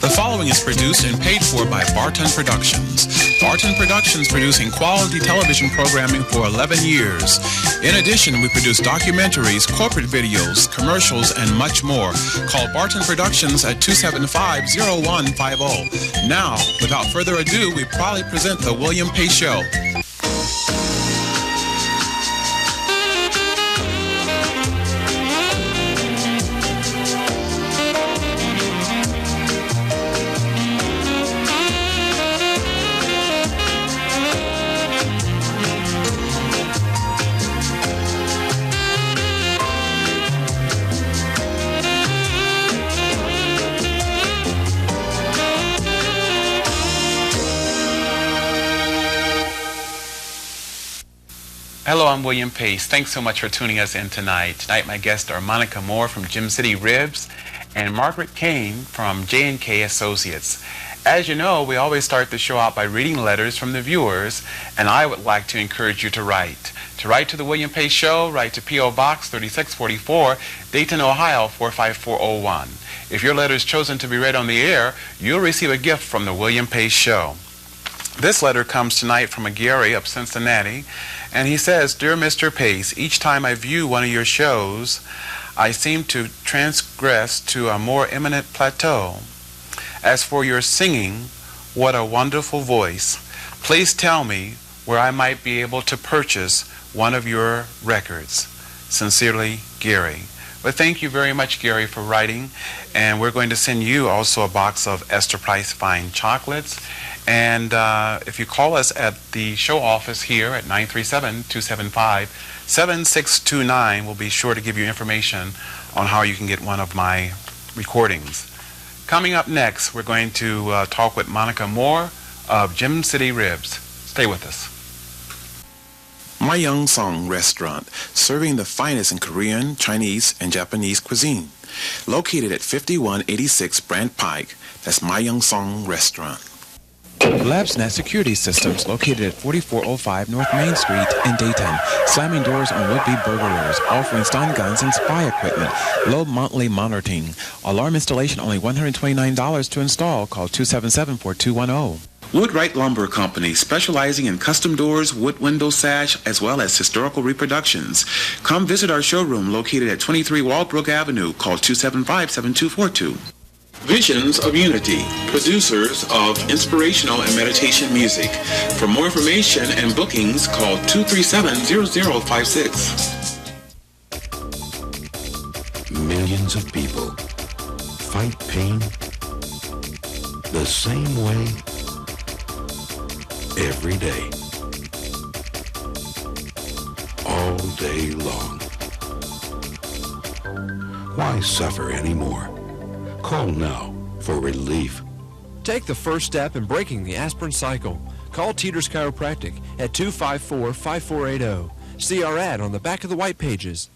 The following is produced and paid for by Barton Productions. Barton Productions producing quality television programming for 11 years. In addition, we produce documentaries, corporate videos, commercials, and much more. Call Barton Productions at 275-0150. Now, without further ado, we proudly present The William Pace Show. Hello, I'm William Pace. Thanks so much for tuning us in tonight. Tonight, my guests are Monica Moore from Gem City Ribs and Margaret Kane from J&K Associates. As you know, we always start the show out by reading letters from the viewers, and I would like to encourage you to write. To write to the William Pace Show, write to P.O. Box 3644, Dayton, Ohio 45401. If your letter is chosen to be read on the air, you'll receive a gift from the William Pace Show. This letter comes tonight from a Gary of Cincinnati, and he says, "Dear Mr. Pace, each time I view one of your shows, I seem to transgress to a more eminent plateau. As for your singing, what a wonderful voice. Please tell me where I might be able to purchase one of your records. Sincerely, Gary." Well, thank you very much, Gary, for writing, and we're going to send you also a box of Esther Price Fine Chocolates. And if you call us at the show office here at 937-275-7629, we'll be sure to give you information on how you can get one of my recordings. Coming up next, we're going to talk with Monica Moore of Gem City Ribs. Stay with us. My Young Song Restaurant, serving the finest in Korean, Chinese, and Japanese cuisine. Located at 5186 Brant Pike, that's My Young Song Restaurant. LabsNet Security Systems, located at 4405 North Main Street in Dayton. Slamming doors on would-be burglars, offering stun guns and spy equipment. Low monthly monitoring. Alarm installation only $129 to install. Call 277-4210. Woodwright Lumber Company, specializing in custom doors, wood window sash, as well as historical reproductions. Come visit our showroom located at 23 Walbrook Avenue. Call 275-7242. Visions of Unity, producers of inspirational and meditation music. For more information and bookings, call 237-0056. Millions of people fight pain the same way every day, all day long. Why suffer anymore? Call now for relief. Take the first step in breaking the aspirin cycle. Call Teeter's Chiropractic at 254-5480. See our ad on the back of the white pages.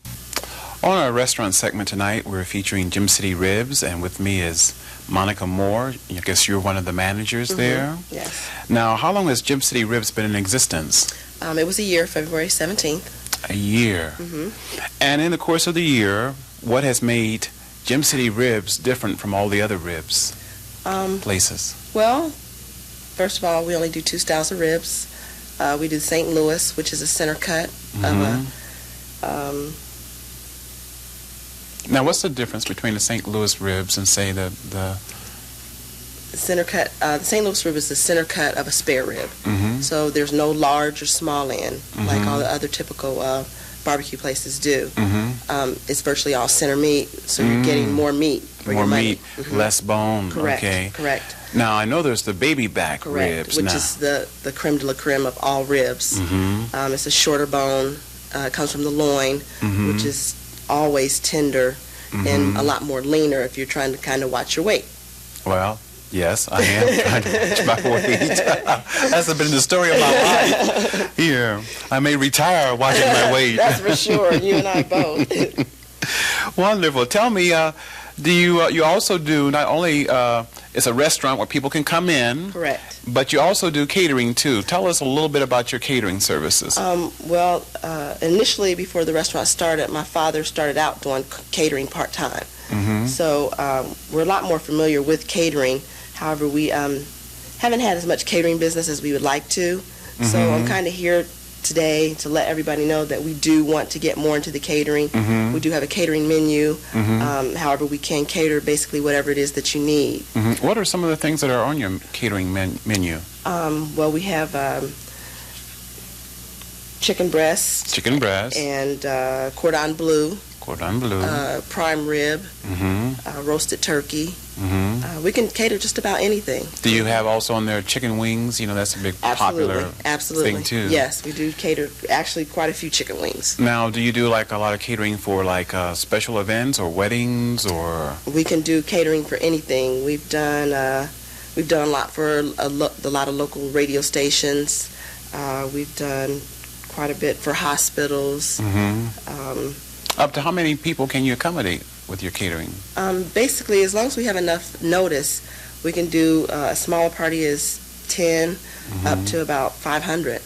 On our restaurant segment tonight, we're featuring Gem City Ribs, and with me is Monica Moore. I guess you're one of the managers there. Yes. Now, how long has Gem City Ribs been in existence? It was a year, February 17th. A year. And in the course of the year, what has made Gem City Ribs different from all the other ribs places? Well, first of all, we only do two styles of ribs. We do St. Louis, which is a center cut of a... Now, what's the difference between the St. Louis ribs and, say, the center cut? The St. Louis rib is the center cut of a spare rib. So there's no large or small end like all the other typical barbecue places do. It's virtually all center meat, so you're getting more meat for your money. More meat, less bone. Correct. Okay. Correct. Now, I know there's the baby back ribs, which is the creme de la creme of all ribs. It's a shorter bone. It comes from the loin, which is always tender and a lot more leaner if you're trying to kind of watch your weight. Well, yes, I am trying to watch my weight. That's been the story of my life. Here, I may retire watching my weight. That's for sure. You and I both. Wonderful. Tell me, do you also do not only it's a restaurant where people can come in, correct, but you also do catering too. Tell us a little bit about your catering services. Initially, before the restaurant started, my father started out doing catering part-time. So we're a lot more familiar with catering However, we haven't had as much catering business as we would like to. So I'm kind of here today to let everybody know that we do want to get more into the catering. We do have a catering menu. However, we can cater basically whatever it is that you need. What are some of the things that are on your catering menu? Well, we have chicken breast. Chicken breast. And cordon bleu. Cordon bleu. Prime rib. Roasted turkey. We can cater just about anything. Do you have also on there chicken wings? You know, that's a big popular thing too. Yes, we do cater actually quite a few chicken wings. Now, do you do like a lot of catering for like special events or weddings or? We can do catering for anything. We've done a lot for a lot of local radio stations. We've done quite a bit for hospitals. Up to how many people can you accommodate with your catering? Basically, as long as we have enough notice, we can do a smaller party is 10 up to about 500.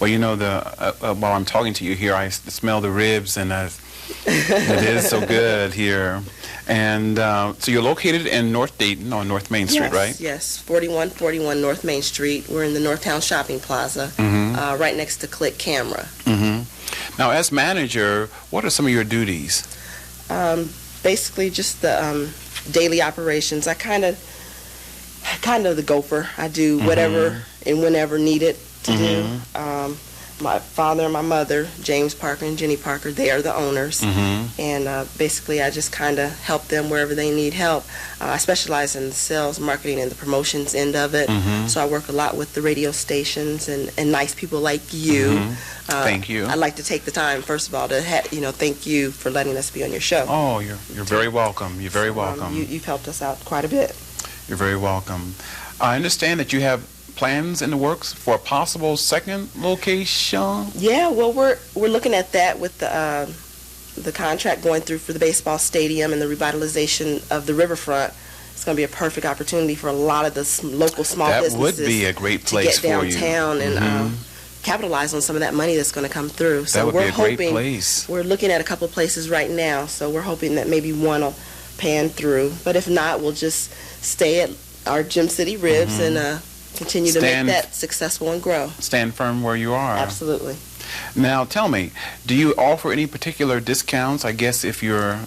Well, you know, while I'm talking to you here, I smell the ribs, and it is so good here. And so you're located in North Dayton on North Main Street, right? Yes, 4141 North Main Street. We're in the Northtown Shopping Plaza, right next to Click Camera. Now, as manager, what are some of your duties? Basically, just the daily operations. I kind of the gopher. I do whatever and whenever needed to do. My father and my mother, James Parker and Jenny Parker, they are the owners. And basically, I just kind of help them wherever they need help. I specialize in the sales, marketing, and the promotions end of it. So I work a lot with the radio stations and nice people like you. Thank you. I'd like to take the time, first of all, to thank you for letting us be on your show. Oh, you're very welcome. You're very welcome. You've helped us out quite a bit. You're very welcome. I understand that you have plans in the works for a possible second location. Yeah, well, we're looking at that with the contract going through for the baseball stadium and the revitalization of the riverfront. It's going to be a perfect opportunity for a lot of the local small businesses. That would be a great place to get for you. downtown and capitalize on some of that money that's going to come through. So that would we're be a great place. We're looking at a couple of places right now, so we're hoping that maybe one will pan through. But if not, we'll just stay at our Gem City Ribs and continue to make that successful and grow. Stand firm where you are. Absolutely. Now, tell me, do you offer any particular discounts? I guess if you're,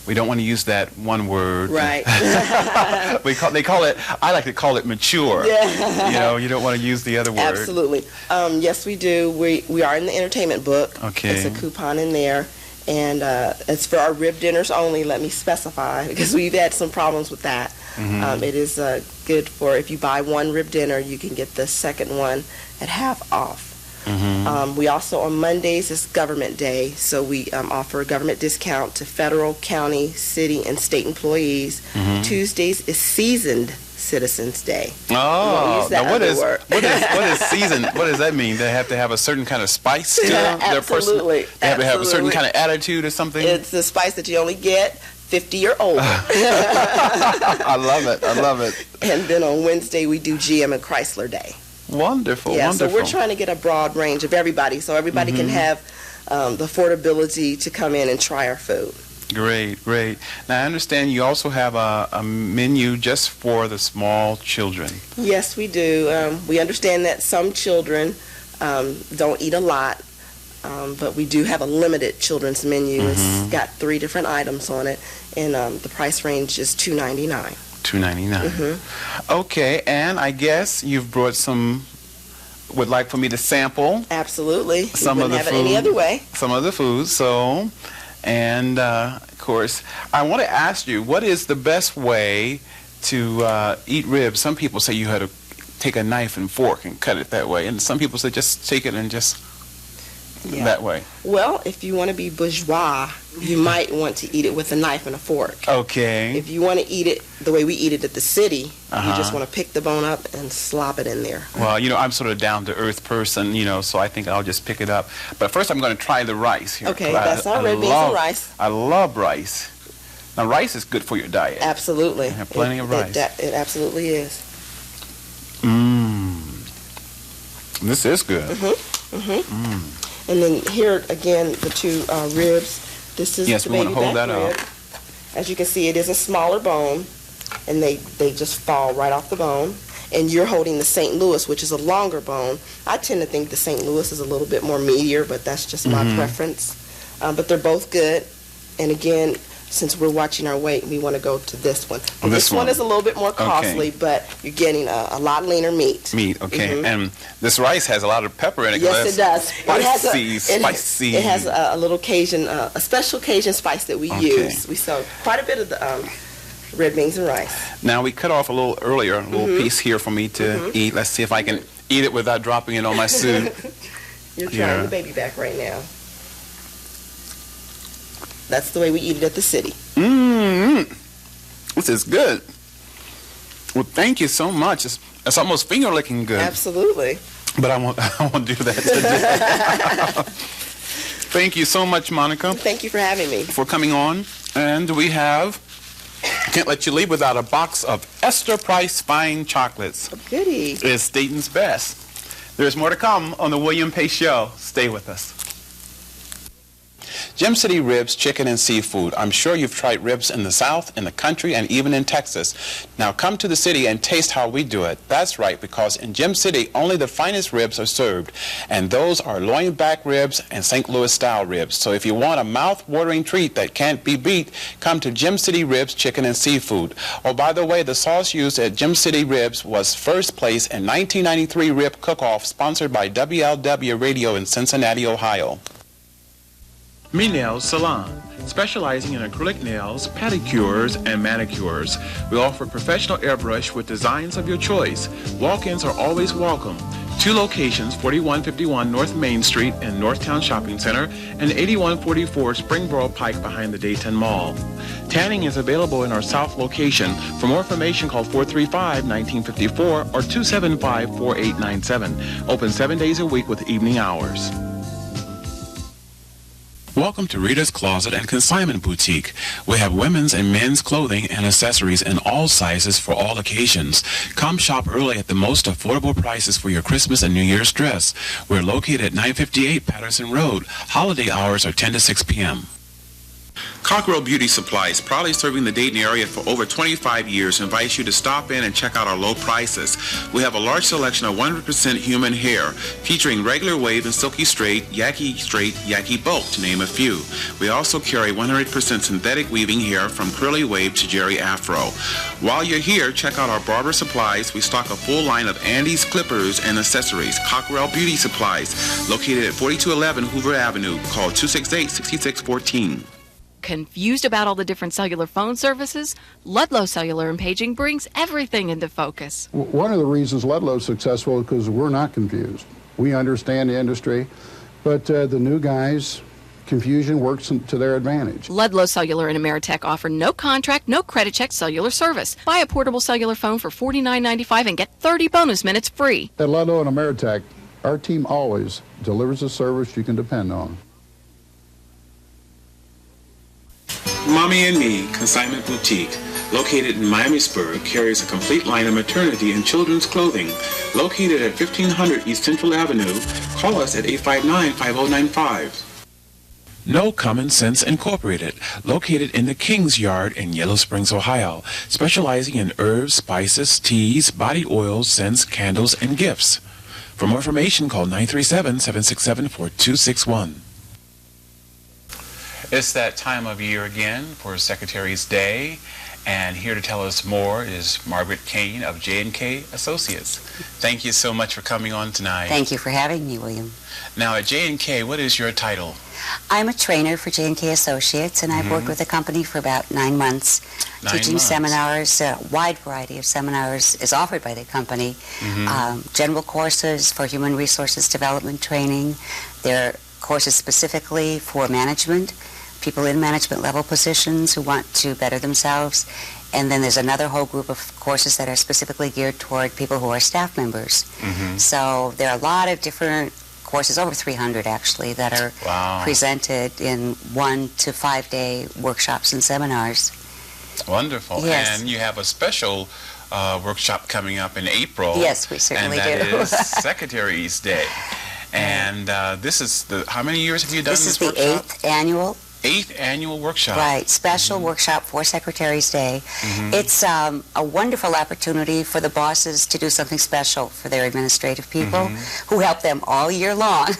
we don't want to use that one word. Right. They call it, I like to call it mature. Yeah. You know, you don't want to use the other word. Absolutely. Yes, we do. We are in the entertainment book. Okay. It's a coupon in there. And it's for our rib dinners only, let me specify, because we've had some problems with that. It is good for if you buy one rib dinner, you can get the second one at half off. We also, on Mondays, is Government Day, so we offer a government discount to federal, county, city, and state employees. Tuesdays is Seasoned Citizens Day. Oh, now what is seasoned? What does that mean? They have to have a certain kind of spice to them? Absolutely. They have to have a certain kind of attitude or something? It's the spice that you only get 50 or older. I love it. I love it. And then on Wednesday, we do GM and Chrysler Day. Wonderful, yeah, wonderful. So we're trying to get a broad range of everybody, so everybody can have the affordability to come in and try our food. Great, great. Now, I understand you also have a menu just for the small children. Yes, we do. We understand that some children don't eat a lot, but we do have a limited children's menu. It's got 3 different items on it, and the price range is $2.99. $2.99. Okay, and I guess you've brought would like for me to sample. Absolutely. Some of the food. It any other way. Some of the food. So, and of course, I want to ask you, what is the best way to eat ribs? Some people say you had to take a knife and fork and cut it that way, and some people say just take it and just that way. Well, if you want to be bourgeois, you might want to eat it with a knife and a fork. Okay. If you want to eat it the way we eat it at the city, you just want to pick the bone up and slop it in there. Well, you know, I'm sort of down-to-earth person, you know, so I think I'll just pick it up. But first I'm going to try the rice here. Okay, that's all red beans and rice. I love rice. Now, rice is good for your diet. Absolutely. You have plenty of rice. It absolutely is. This is good. And then here, again, the 2 ribs. This is the baby back rib. As you can see, it is a smaller bone. and they just fall right off the bone. And you're holding the St. Louis, which is a longer bone. I tend to think the St. Louis is a little bit more meatier, but that's just my preference. But they're both good. And again, since we're watching our weight, we want to go to this one. This one is a little bit more costly, but you're getting a lot leaner meat. Okay. And this rice has a lot of pepper in it. Yes, it does. Spicy. It has a little Cajun, a special Cajun spice that we use. We sell quite a bit of the red beans and rice. Now, we cut off a little earlier, a little piece here for me to eat. Let's see if I can eat it without dropping it on my soup. You're trying the baby back right now. That's the way we eat it at the city. This is good. Well, thank you so much. It's almost finger-licking good. Absolutely. But I won't do that today. Thank you so much, Monica. Thank you for having me. For coming on. And we have... Can't let you leave without a box of Esther Price Fine Chocolates. Oh, goody. It's Dayton's best. There's more to come on the William Pace Show. Stay with us. Gem City Ribs, Chicken, and Seafood. I'm sure you've tried ribs in the South, in the country, and even in Texas. Now come to the city and taste how we do it. That's right, because in Gem City, only the finest ribs are served. And those are loin back ribs and St. Louis style ribs. So if you want a mouth-watering treat that can't be beat, come to Gem City Ribs, Chicken, and Seafood. Oh, by the way, the sauce used at Gem City Ribs was first place in 1993 Rib Cook-Off, sponsored by WLW Radio in Cincinnati, Ohio. Me Nails Salon, specializing in acrylic nails, pedicures, and manicures. We offer professional airbrush with designs of your choice. Walk-ins are always welcome. 2 locations, 4151 North Main Street in Northtown Shopping Center and 8144 Springboro Pike behind the Dayton Mall. Tanning is available in our South location. For more information, call 435-1954 or 275-4897. Open 7 days a week with evening hours. Welcome to Rita's Closet and Consignment Boutique. We have women's and men's clothing and accessories in all sizes for all occasions. Come shop early at the most affordable prices for your Christmas and New Year's dress. We're located at 958 Patterson Road. Holiday hours are 10 to 6 p.m. Cockrell Beauty Supplies, proudly serving the Dayton area for over 25 years, invites you to stop in and check out our low prices. We have a large selection of 100% human hair, featuring regular wave and silky straight, yaki bulk, to name a few. We also carry 100% synthetic weaving hair from curly wave to Jerry Afro. While you're here, check out our barber supplies. We stock a full line of Andes clippers and accessories. Cockrell Beauty Supplies, located at 4211 Hoover Avenue. Call 268-6614. Confused about all the different cellular phone services? Ludlow Cellular and Paging brings everything into focus. One of the reasons Ludlow is successful is because we're not confused. We understand the industry, but the new guys, confusion works to their advantage. Ludlow Cellular and Ameritech offer no contract, no credit check cellular service. Buy a portable cellular phone for $49.95 and get 30 bonus minutes free. At Ludlow and Ameritech, our team always delivers a service you can depend on. Mommy and Me Consignment Boutique, located in Miamisburg, carries a complete line of maternity and children's clothing. Located at 1500 East Central Avenue, call us at 859-5095. No Common Sense Incorporated, located in the King's Yard in Yellow Springs, Ohio, specializing in herbs, spices, teas, body oils, scents, candles, and gifts. For more information, call 937-767-4261. It's that time of year again for Secretary's Day, and here to tell us more is Margaret Kane of J&K Associates. Thank you so much for coming on tonight. Thank you for having me, William. Now at J&K, what is your title? I'm a trainer for J&K Associates, and I've worked with the company for about 9 months, teaching seminars. A wide variety of seminars is offered by the company. General courses for human resources development training. There are courses specifically for management, people in management level positions who want to better themselves. And then there's another whole group of courses that are specifically geared toward people who are staff members. So there are a lot of different courses, over 300 actually, that are presented in 1 to 5 day workshops and seminars. Wonderful. Yes. And you have a special workshop coming up in April. Yes, we certainly do. And that is Secretary's Day. And this is how many years have you done this workshop? This is the 8th annual 8th annual workshop. Right, special workshop for Secretary's Day. It's a wonderful opportunity for the bosses to do something special for their administrative people who help them all year long.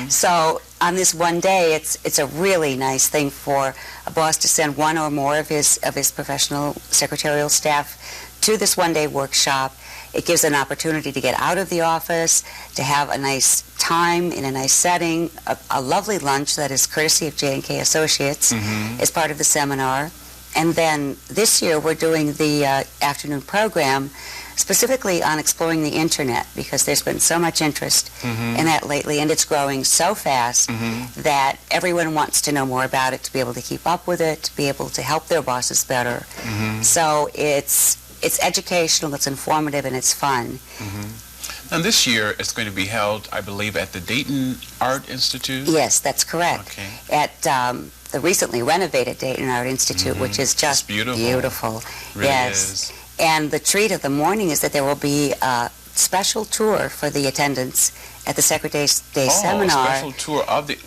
So on this one day, it's a really nice thing for a boss to send one or more of his professional secretarial staff to this one-day workshop. It gives an opportunity to get out of the office, to have a nice time in a nice setting, a lovely lunch that is courtesy of J&K Associates as part of the seminar. And then this year we're doing the afternoon program specifically on exploring the internet, because there's been so much interest in that lately, and it's growing so fast that everyone wants to know more about it, to be able to keep up with it, to be able to help their bosses better. So it's educational, it's informative, and it's fun. And this year it's going to be held, I believe, at the Dayton Art Institute? Yes, that's correct. Okay. At the recently renovated Dayton Art Institute, which is just beautiful. Really yes. is. And the treat of the morning is that there will be a special tour for the attendants at the Secretary's Day seminar. A special tour of the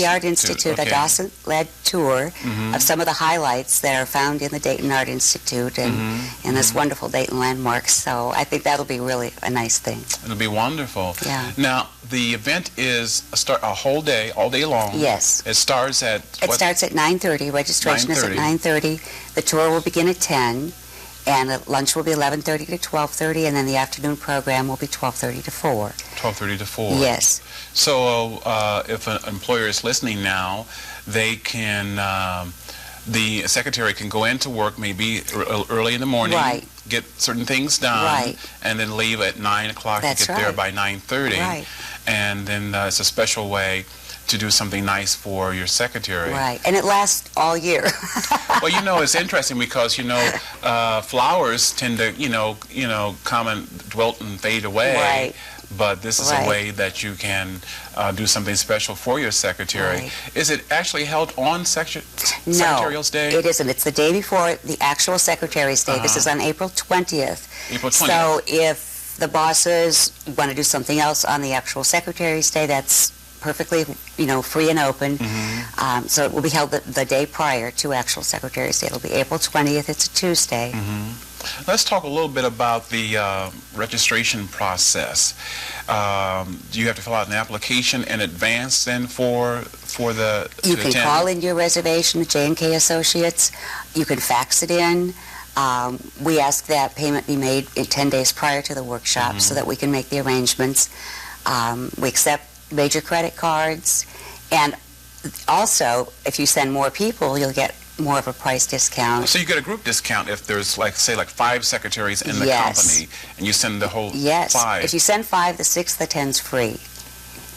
Art Institute, a docent-led tour of some of the highlights that are found in the Dayton Art Institute and in this wonderful Dayton landmark. So I think that'll be really a nice thing. It'll be wonderful. Yeah. Now, the event is a whole day, all day long. Yes. It starts at It starts at 9:30. Registration is at 9:30. The tour will begin at 10. And lunch will be 11:30 to 12:30, and then the afternoon program will be 12:30 to 4. 12:30 to 4. Yes. So if an employer is listening now, they can, the secretary can go into work maybe early in the morning, get certain things done, and then leave at 9 o'clock to get there by 9:30. Right. And then it's a special way to do something nice for your secretary. Right, and it lasts all year. Well, it's interesting because, flowers tend to, come and wilt and fade away. Right. But this is a way that you can do something special for your secretary. Right. Is it actually held on Secretarial's Day? No, it isn't. It's the day before the actual Secretary's Day. This is on April 20th. April 20th. So if the bosses want to do something else on the actual Secretary's Day, that's perfectly, free and open. So it will be held the day prior to actual Secretary's Day. It'll be April 20th. It's a Tuesday. Let's talk a little bit about the registration process. Do you have to fill out an application in advance then for the You can call in your reservation at J&K Associates. You can fax it in. We ask that payment be made 10 days prior to the workshop so that we can make the arrangements. We accept major credit cards, and also if you send more people, you'll get more of a price discount. So you get a group discount if there's like 5 secretaries in the company, and you send the whole 5. If you send 5, the 6th, the 10's free.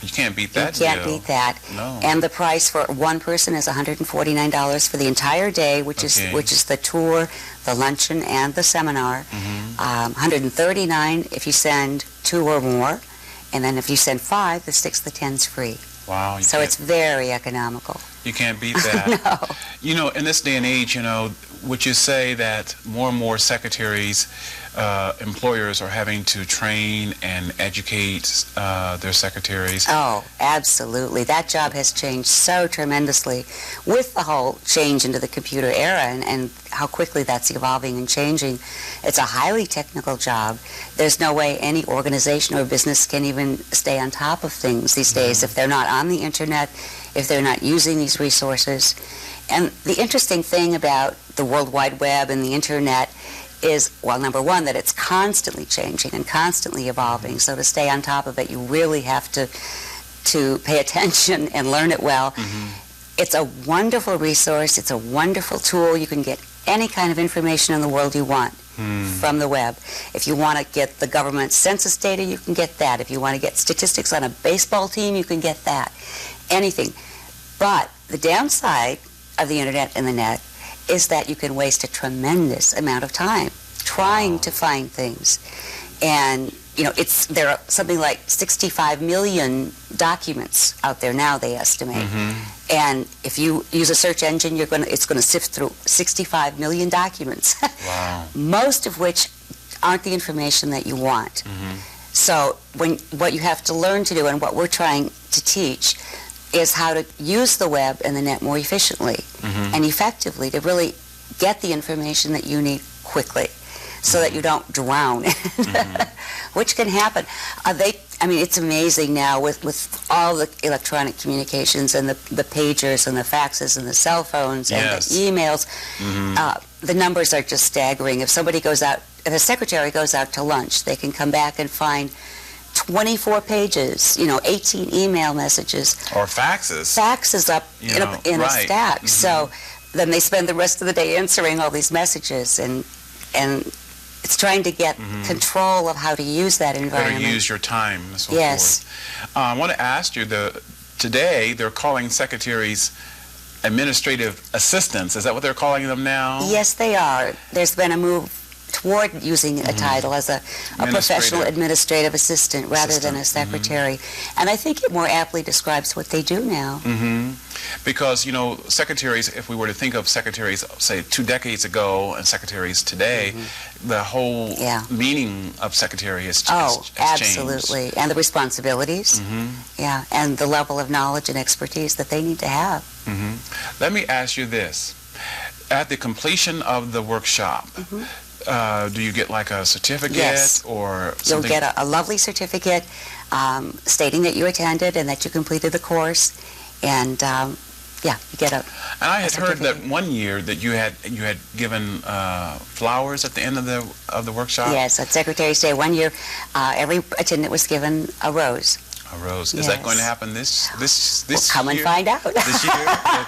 You can't beat that. You can't beat that. No. And the price for one person is $149 for the entire day, which is the tour, the luncheon, and the seminar. $139 if you send 2 or more. And then if you send 5, the 6th, the 10's free. Wow. So it's very economical. You can't beat that. No. In this day and age, would you say that more and more secretaries, employers are having to train and educate their secretaries? Oh, absolutely. That job has changed so tremendously with the whole change into the computer era and how quickly that's evolving and changing. It's a highly technical job. There's no way any organization or business can even stay on top of things these days if they're not on the internet, if they're not using these resources. And the interesting thing about the World Wide Web and the internet is, well, number one, that it's constantly changing and constantly evolving. So to stay on top of it, you really have to pay attention and learn it well. It's a wonderful resource. It's a wonderful tool. You can get any kind of information in the world you want from the web. If you want to get the government census data, you can get that. If you want to get statistics on a baseball team, you can get that. Anything. But the downside of the internet and the net is that you can waste a tremendous amount of time trying to find things. And, there are something like 65 million documents out there now, they estimate. And if you use a search engine, it's going to sift through 65 million documents. Wow. Most of which aren't the information that you want. So what you have to learn to do, and what we're trying to teach, is how to use the web and the net more efficiently and effectively to really get the information that you need quickly so that you don't drown, which can happen. I mean, it's amazing now with all the electronic communications and the pagers and the faxes and the cell phones and the emails. The numbers are just staggering. If somebody goes out, if a secretary goes out to lunch, they can come back and find 24 pages, 18 email messages. Or faxes. Faxes up in a stack. So then they spend the rest of the day answering all these messages, and it's trying to get control of how to use that environment. Better use your time and so forth. I want to ask you, today they're calling secretaries administrative assistants. Is that what they're calling them now? Yes, they are. There's been a move toward using a title as a professional administrative assistant rather than a secretary. And I think it more aptly describes what they do now. Because, secretaries, if we were to think of secretaries, say, 2 decades ago and secretaries today, the whole meaning of secretary has changed. Absolutely. And the responsibilities. And the level of knowledge and expertise that they need to have. Let me ask you this. At the completion of the workshop, do you get like a certificate or something? You'll get a lovely certificate stating that you attended and that you completed the course, and you get a. And I had heard that one year that you had given flowers at the end of the workshop. Yes, at Secretary's Day 1 year, every attendant was given a rose. A rose. Is that going to happen this Come year? and find out. This year?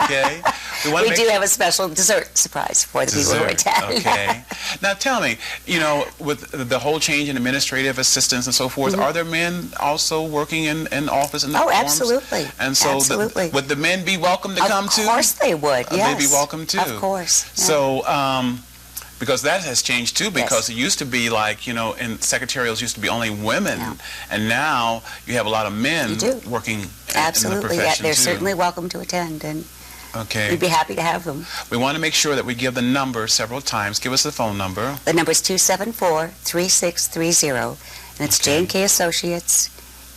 Okay. We do have a special dessert surprise for the people who attend. Okay. Now tell me, with the whole change in administrative assistants and so forth, are there men also working in office in the forms? Absolutely. And so would the men be welcome to come too? Of course they would, yes. They'd be welcome too. Of course. Yeah. So, because that has changed too, because it used to be like, in secretarials used to be only women, and now you have a lot of men working in the profession They're too. certainly welcome to attend, and we'd be happy to have them. We want to make sure that we give the number several times. Give us the phone number. The number is 274-3630, and it's J&K Associates,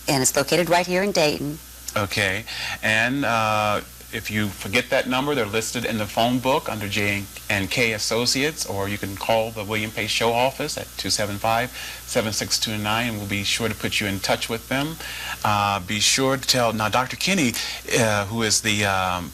and it's located right here in Dayton. Okay, and if you forget that number, they're listed in the phone book under J&K Associates, or you can call the William Pace Show office at 275-7629, and we'll be sure to put you in touch with them. Be sure to tell, now Dr. Kinney, who is the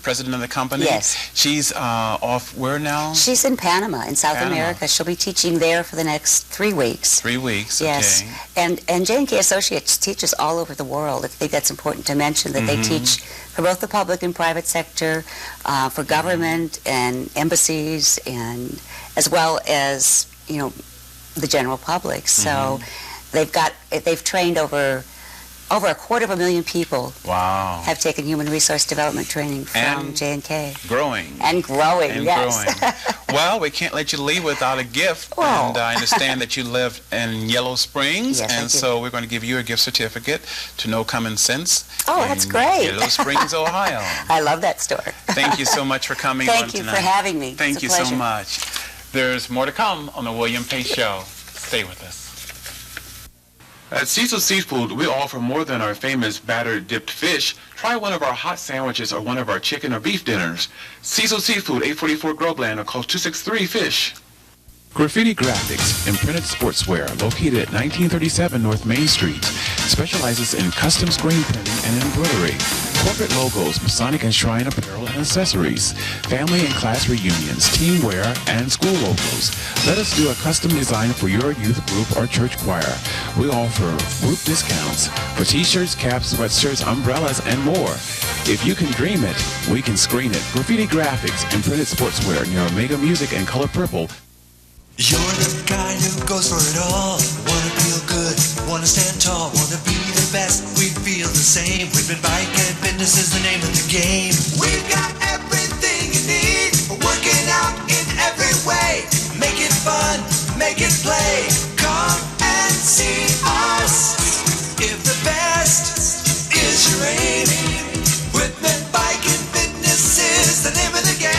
president of the company, she's off where now? She's in Panama, in South America. She'll be teaching there for the next 3 weeks. 3 weeks, yes. Okay. And J&K Associates teaches all over the world. I think that's important to mention, that they teach for both the public and private sector, for government and embassies, and as well as the general public. So they've trained over 250,000 people. Wow. Have taken human resource development training from J&K. Growing. And growing, yes. Well, we can't let you leave without a gift. Well. And I understand that you live in Yellow Springs. Yes, and so we're going to give you a gift certificate to No Common Sense. Oh, that's great. Yellow Springs, Ohio. I love that store. Thank you so much for coming on tonight. Thank you for having me. Thank you so much. There's more to come on the William Pace Show. Stay with us. At Cecil Seafood, we offer more than our famous battered dipped fish. Try one of our hot sandwiches or one of our chicken or beef dinners. Cecil Seafood, 844 Groveland, or call 263-FISH. Graffiti Graphics and Printed Sportswear, located at 1937 North Main Street, specializes in custom screen printing and embroidery, corporate logos, Masonic and Shrine apparel and accessories, family and class reunions, team wear, and school logos. Let us do a custom design for your youth group or church choir. We offer group discounts for t-shirts, caps, sweatshirts, umbrellas, and more. If you can dream it, we can screen it. Graffiti Graphics and Printed Sportswear near Omega Music and Color Purple. You're the kind who goes for it all. Wanna feel good, wanna stand tall, wanna be the best. We feel the same. We've been bike and fitness is the name of the game. We've got everything you need for working out in every way. Make it fun, make it play. Come and see us. If the best is your aim, with men, bike and fitness is the name of the game.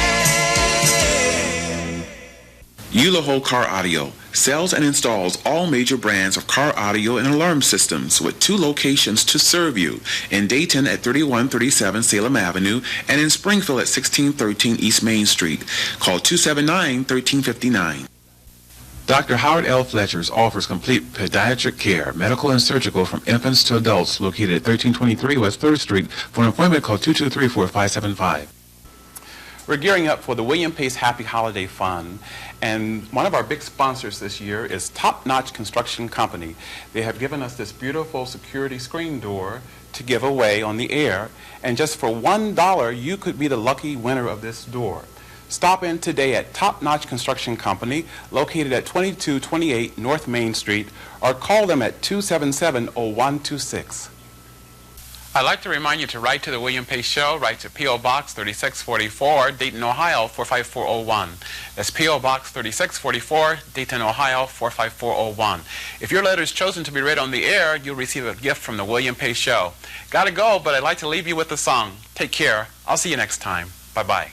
Eulaho Car Audio, sells and installs all major brands of car audio and alarm systems with 2 locations to serve you, in Dayton at 3137 Salem Avenue and in Springfield at 1613 East Main Street. Call 279-1359. Dr. Howard L. Fletcher's offers complete pediatric care, medical and surgical from infants to adults, located at 1323 West 3rd Street. For an appointment, call 223-4575. We're gearing up for the William Pace Happy Holiday Fund, and one of our big sponsors this year is Top Notch Construction Company. They have given us this beautiful security screen door to give away on the air, and just for $1, you could be the lucky winner of this door. Stop in today at Top Notch Construction Company, located at 2228 North Main Street, or call them at 277-0126. I'd like to remind you to write to the William Pace Show. Write to P.O. Box 3644, Dayton, Ohio 45401. That's P.O. Box 3644, Dayton, Ohio 45401. If your letter is chosen to be read on the air, you'll receive a gift from the William Pace Show. Gotta go, but I'd like to leave you with a song. Take care. I'll see you next time. Bye-bye.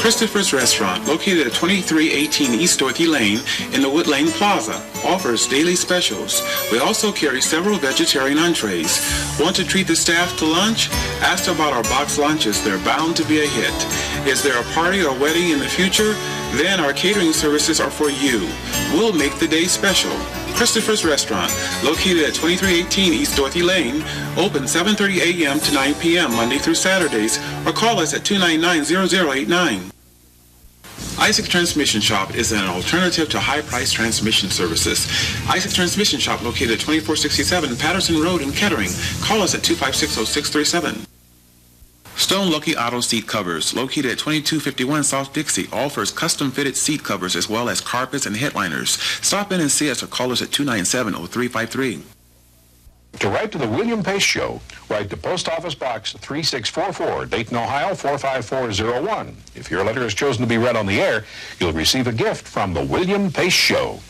Christopher's Restaurant, located at 2318 East Dorothy Lane in the Wood Lane Plaza, offers daily specials. We also carry several vegetarian entrees. Want to treat the staff to lunch? Ask about our box lunches. They're bound to be a hit. Is there a party or wedding in the future? Then our catering services are for you. We'll make the day special. Christopher's Restaurant, located at 2318 East Dorothy Lane, open 7:30 a.m. to 9 p.m. Monday through Saturdays, or call us at 299-0089. Isaac Transmission Shop is an alternative to high-priced transmission services. Isaac Transmission Shop, located at 2467 Patterson Road in Kettering. Call us at 256-0637. Stone Lucky Auto Seat Covers, located at 2251 South Dixie, offers custom-fitted seat covers as well as carpets and headliners. Stop in and see us or call us at 297-0353. To write to the William Pace Show, write to Post Office Box 3644, Dayton, Ohio 45401. If your letter is chosen to be read on the air, you'll receive a gift from the William Pace Show.